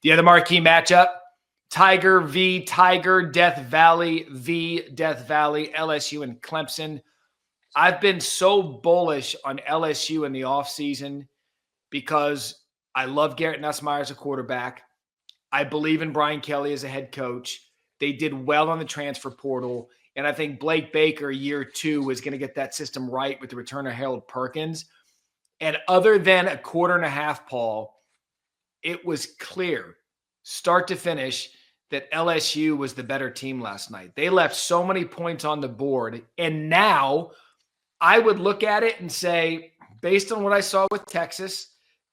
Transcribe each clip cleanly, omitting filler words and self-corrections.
The other marquee matchup, Tiger v. Tiger, Death Valley v. Death Valley, LSU and Clemson. I've been so bullish on LSU in the offseason because I love Garrett Nussmeier as a quarterback. I believe in Brian Kelly as a head coach. They did well on the transfer portal. And I think Blake Baker, year 2, is going to get that system right with the return of Harold Perkins. And other than a quarter and a half, Paul, it was clear, start to finish, that LSU was the better team last night. They left so many points on the board. And now I would look at it and say, based on what I saw with Texas,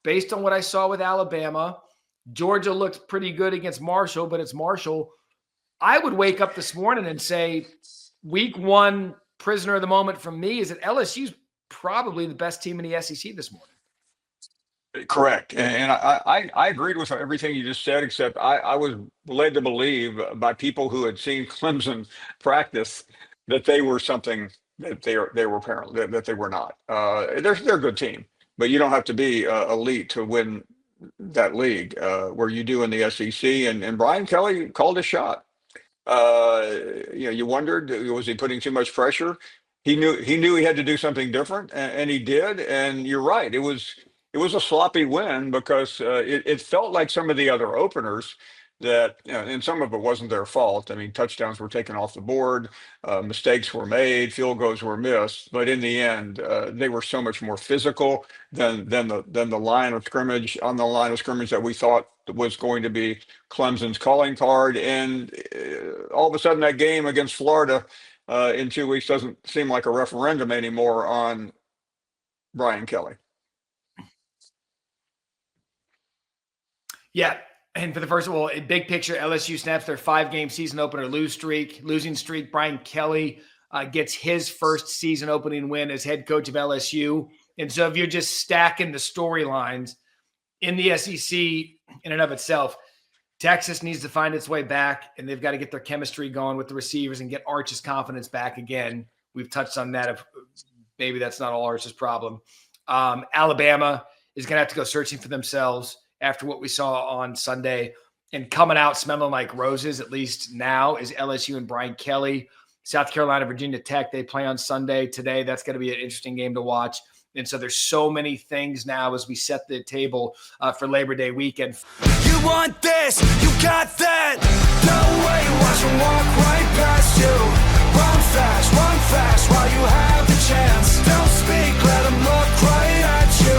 based on what I saw with Alabama, Georgia looked pretty good against Marshall, but it's Marshall. I would wake up this morning and say, week 1 prisoner of the moment from me is that LSU's probably the best team in the SEC this morning. Correct. And I agreed with everything you just said, except I was led to believe by people who had seen Clemson practice that they were something that they were apparently that they were not. They're a good team, but you don't have to be elite to win that league where you do in the SEC. And Brian Kelly called a shot. You wondered, was he putting too much pressure? He knew he had to do something different, and he did. And you're right, it was a sloppy win because it felt like some of the other openers that, and some of it wasn't their fault. I mean, touchdowns were taken off the board, mistakes were made, field goals were missed, but in the end, they were so much more physical than the line of scrimmage that we thought was going to be Clemson's calling card. And all of a sudden, that game against Florida in 2 weeks doesn't seem like a referendum anymore on Brian Kelly. Yeah. And for the first of all, in big picture, LSU snaps their 5-game season opener losing streak. Brian Kelly gets his first season opening win as head coach of LSU. And so if you're just stacking the storylines in the SEC in and of itself, Texas needs to find its way back, and they've got to get their chemistry going with the receivers and get Arch's confidence back again. We've touched on that. Maybe that's not all Arch's problem. Alabama is going to have to go searching for themselves after what we saw on Sunday, and coming out smelling like roses, at least now, is LSU and Brian Kelly. South Carolina, Virginia Tech, they play on Sunday today. That's going to be an interesting game to watch. And so there's so many things now as we set the table for Labor Day weekend. You want this, you got that. No way, watch them walk right past you. Run fast while you have the chance. Don't speak, let them look right at you.